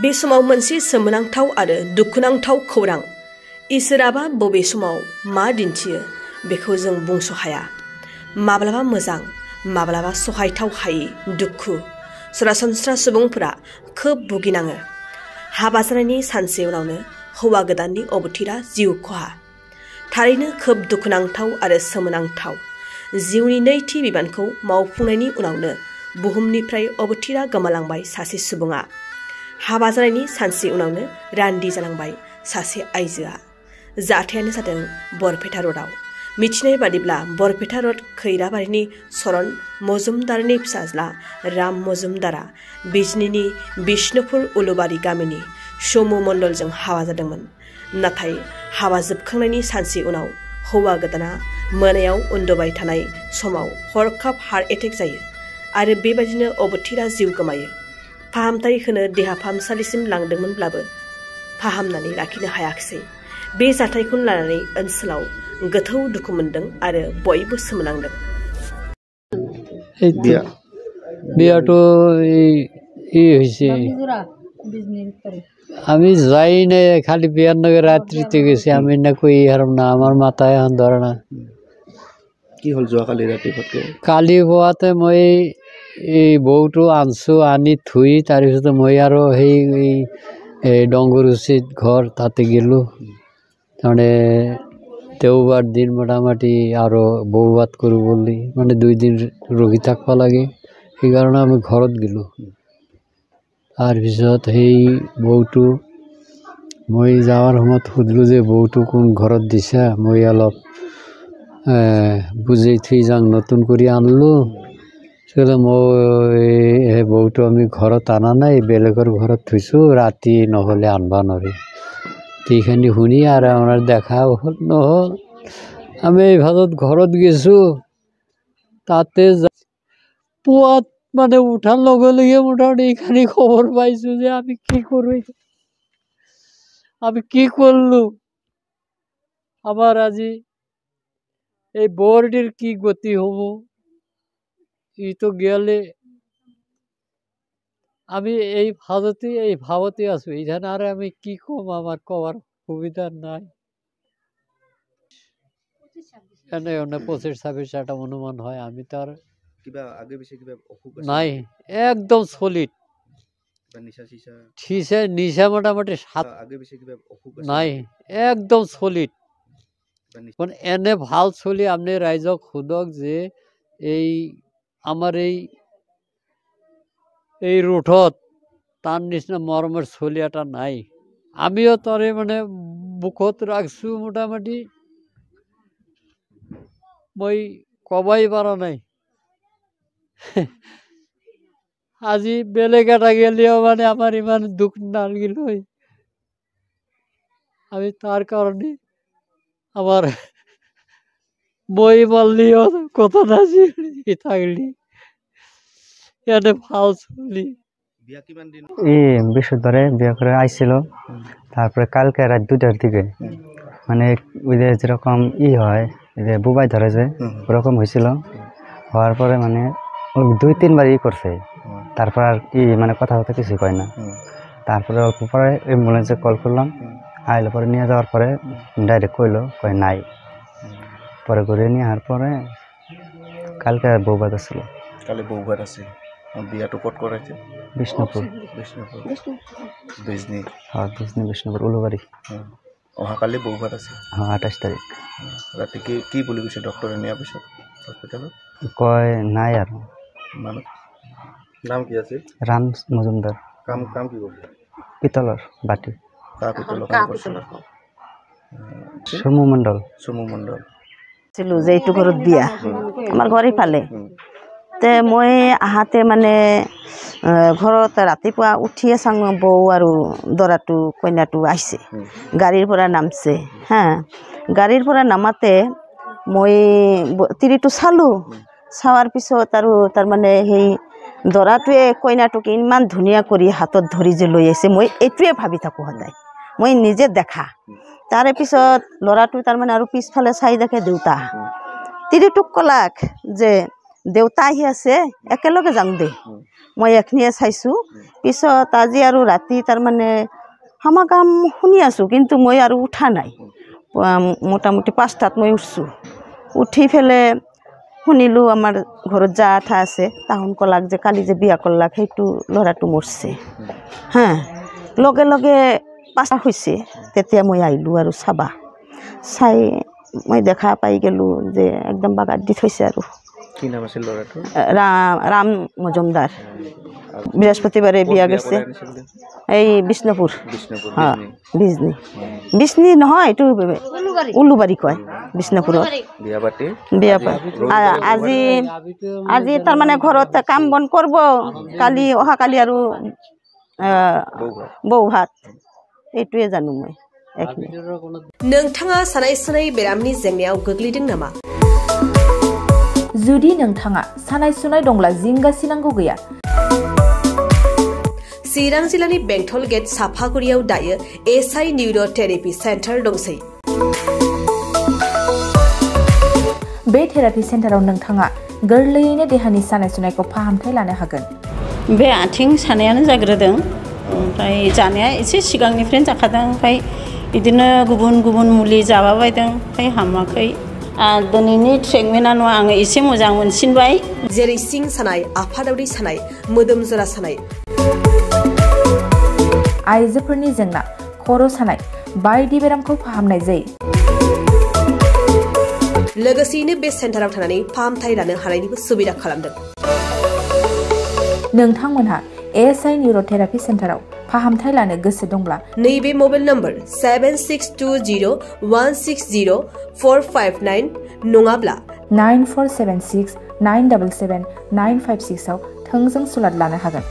बे समाव मोनसे सोमोनांथाव आरो दुखुनांथाव खौरां इसोराबा बबे समाव मा दिन्थियो बेखौ जों बुंस' हाया। माब्लाबा मोजां माब्लाबा सहायथाव हायै दुखु सरासनस्रा सुबुंफोरा खोब भुगिनाङो। हाबा जानायनि सानसे उनावनो हौवा गोदाननि अबथिरा जिउ खहा। थारैनो खोब दुखुनांथाव आरो सोमोनांथाव। जिउनि नैथि बिबानखौ मावफुंनायनि उनावनो बुहुमनिफ्राय अबथिरा गोमालांबाय सासे सुबुङा। हाबा जानायनि सानसे उनावनो रान्दि जालांबाय सासे आइजोआ। जाथायानो जादों बरपेटा रडआव। मिथिनाय बादिब्ला बरपेटा रड खैराबारिनि सरन मजुमदारनि फिसाज्ला राम मजुमदारा बिजनीनि बिष्णुपुर उलुबारि गामिनि समु मण्डलजों हाबा जादोंमोन। नाथाय हाबा जोबखांनायनि सानसे उनाव हौवा गोदाना मोनायाव उन्दुबाय थानाय समाव हरखाब हार्ट एटेक जायो आरो बेबायदिनो अबथिरा जिउ गोमायो। फाहामथाय होनो देहा फाहामसालिसिम लांदोंमोनब्लाबो फाहामनानै लाखिनो हायाखिसै। बे जाथायखौ लानानै ओनसोलाव गोथौ दुखु मोनदों आरो बयबो सोमोनांदों। বিয়াটো এই হয়েছে আমি যাই না, খালি বিয়ার নাকি রাত্রিতে গেছি। আমি না কই হারাম না, আমার মাথায় এখন ধরে না। কি হল যোৱাকালি ৰাতি ফটকে? কালি পুৱাতে মই এই বৌটো আনছো, আনি থুই তাৰপিছতে মই আৰু সেই ডংগৰুচিত ঘৰ তাতে গেলো। তাৰমানে দেওবাৰ দিন মোটামুটি আৰু বৌ ভাত কৰোঁ বুলি মানে 2 দিন ৰখি থাকিব লাগে, সেইকাৰণে আমি ঘৰত গেলোঁ। তাৰপিছত সেই বৌটো মই যাৱাৰ সময়ত সুধিলোঁ যে বৌটো কোন ঘৰত দিছা। মই অলপ বুজাই থৈ যাওঁ, নতুন কৰি আনলোঁ। মই সেই বৌটো আমি ঘৰত আনা নাই, বেলেগৰ ঘৰত থৈছোঁ, ৰাতি নহ'লে আনবা নোৱাৰি। এইখিনি শুনি আৰু আমাৰ দেখা হ'ল নহ'ল। আমি এই ভাজত ঘৰত গেছোঁ। তাতে পুৱাত মানে উঠাৰ লগে লগে মোটামুটি এইখানি খবৰ পাইছোঁ যে আমি কি কৰোঁ, আমি কি করলোঁ। আমার আজি এই বউটির কি গতি হব, ই তো গেলে। আমি এই ভাবতে আছো, এইখানে আর আমি কি কম, আমার কবার সুবিধা নাই। এনে 25-26 একটা অনুমান হয়। আমি তো আর কিবা আগে পিছে কিবা অসুখ আছে নাই, একদম সলিড। নিশা মোটামুটি 7 আগে পিছে কিবা অসুখ আছে নাই, একদম সলিড। এনে ভাল চলি আপনি রাইজক সোধক যে এই আমার এই রুটত তার নিচিনা মরমের চলি এটা নাই। আমিও তরে মানে বুকত রাখছো, মোটামুটি মই কবাই পারা নাই। আজি বেলেগ এটা গেলেও মানে আমার ইমান দুঃখ নালগিল। আমি তার কারণে আমার বই বললিও কথা না থাকলি এনে ভাল চলি। বিশু ধরে বিয়ে করে আইছিল। তারপরে কালকে রাত 2টার দিকে মানে ওই যে যেরকম হয় যে বুবাই ধরে যে ওরকম হয়েছিল। হওয়ার পরে মানে ওই 2-3 বার করছে। তারপর আর কি মানে কথা কথা কিছু কয় না। তারপরে অল্প পরে অ্যাম্বুলেন্সে কল করলাম। আইলে পরে নিয়ে যাওয়ার পরে ডাইরেক্ট কয় নাই। পরে ঘুরে নিয়ে আসার পরে কালকে বউভাত আসছিল। কালি বউভাত আছে। বিয়াটো কত করাইছে? বিষ্ণুপুর বিজনী। হ্যাঁ, বিজনী বিষ্ণুপুর উলুবাড়ি। অহাকালি বউভাত আছে। হ্যাঁ, 28 তারিখ। রাতে কি বলি গৈছে ডক্টরে নেওয়ার পিছত হসপিটালত? কয় নাই আর। নাম কি আছে? রাম মজুমদার। কাম কি করছে? পিতলর বাটি। পিতলর কাম করছে। সমু মণ্ডল। ছিল যে এইটো ঘৰত বিয়া আমাৰ ঘৰ ইফালে। তে মই আহাতে মানে ঘৰত ৰাতিপুৱা উঠিয়ে চাং বৌ আৰু দৰাটো কইনাটো আহিছে, গাড়ীৰ পৰা নামছে। হা, গাড়ীৰ পৰা নামাতে মই তিৰিটো চালোঁ। চাৱাৰ পিছত আৰু তাৰমানে সেই দৰাটোৱে কইনাটোক ইমান ধুনীয়া কৰি হাতত ধৰি যে লৈ আহিছে, মই এইটোৱে ভাবি থাকোঁ সদায়, মই নিজে দেখা। তাৰে পিছত ল'ৰাটো তাৰমানে আৰু পিছফালে চাই দেখে দেউতা। তিৰিটোক ক'লাক যে দেউতা আহি আছে একেলগে যাম দে মই এখিনিয়ে চাইছোঁ পিছত আজি আৰু ৰাতি তাৰমানে সমাগম শুনি আছোঁ কিন্তু মই আৰু উঠা নাই মোটামুটি 5টাত মই উঠছোঁ উঠি পেলাই শুনিলোঁ আমাৰ ঘৰত যা আঠা আছে তাহোন কলাক যে কালি যে বিয়া কৰলাক সেইটো ল'ৰাটো মৰছে হা লগে লগে 5টা হৈছে তেতিয়া মই আহিলোঁ আৰু চাবা চাই মই দেখা পাই গ'লোঁ যে একদম বাগাত দি থৈছে আৰু কি নাম আছিল ল'ৰাটোৰ ৰাম মজুমদাৰ বৃহস্পতিবাৰে বিয়া গৈছে এই বিষ্ণুপুৰ হ্যাঁ বিজনী নহয় এইটো উলুবাৰী কয় বিষ্ণুপুৰত বিয়া আজি আজি তাৰমানে ঘৰত কাম বন কৰিব কালি অহাকালি আৰু বৌ ভাত এইটোৱে জানো মই नोंथाङा सानाय सुनाय बेरामनि जेंनायाव गोग्लैदों नामा जुदि नोंथाङा सानाय सुनाय दंब्ला जिंगासिनांगौ गैया चिरां जिल्लानि बेंटल गेट साफागुरियाव दायो एसआइ निउर' थेरापि सेन्टार दंसै बे थेरापि सेन्टाराव नोंथाङा गोरलैयैनो देहानि सानाय सुनायखौ फाहामथाय लानो हागोन बे आथिं सानायानो जाग्रोदों ओमफ्राय जानाया एसे सिगांनिफ्रायनो जाखादों ओमफ्राय बिदिनो गुबुन गुबुन मुलि जाबाबायदों ओमफ्राय हामाखै दिनैनि ट्रिटमेन्टआनो आङो एसे मोजां मोनसिनबाय जेरै सिं सानाय आफादावरि सानाय मोदोम जरा सानाय आइजोफोरनि जेंना खर' सानाय बायदि बेरामखौ फाहामनाय जायो लोगोसेयैनो बे सेन्टाराव थानानै फाहामथाय लानो हानायनिबो सुबिदा खालामदों नोंथांमोनहा एएसआइ निउर' थेरापि सेन्टाराव फाहामथाय लानो गोसो दंब्ला नैबे मबाइल नम्बर 7620160459 नङाब्ला 9476977956 आव थोंजों सुलाद लानो हागोन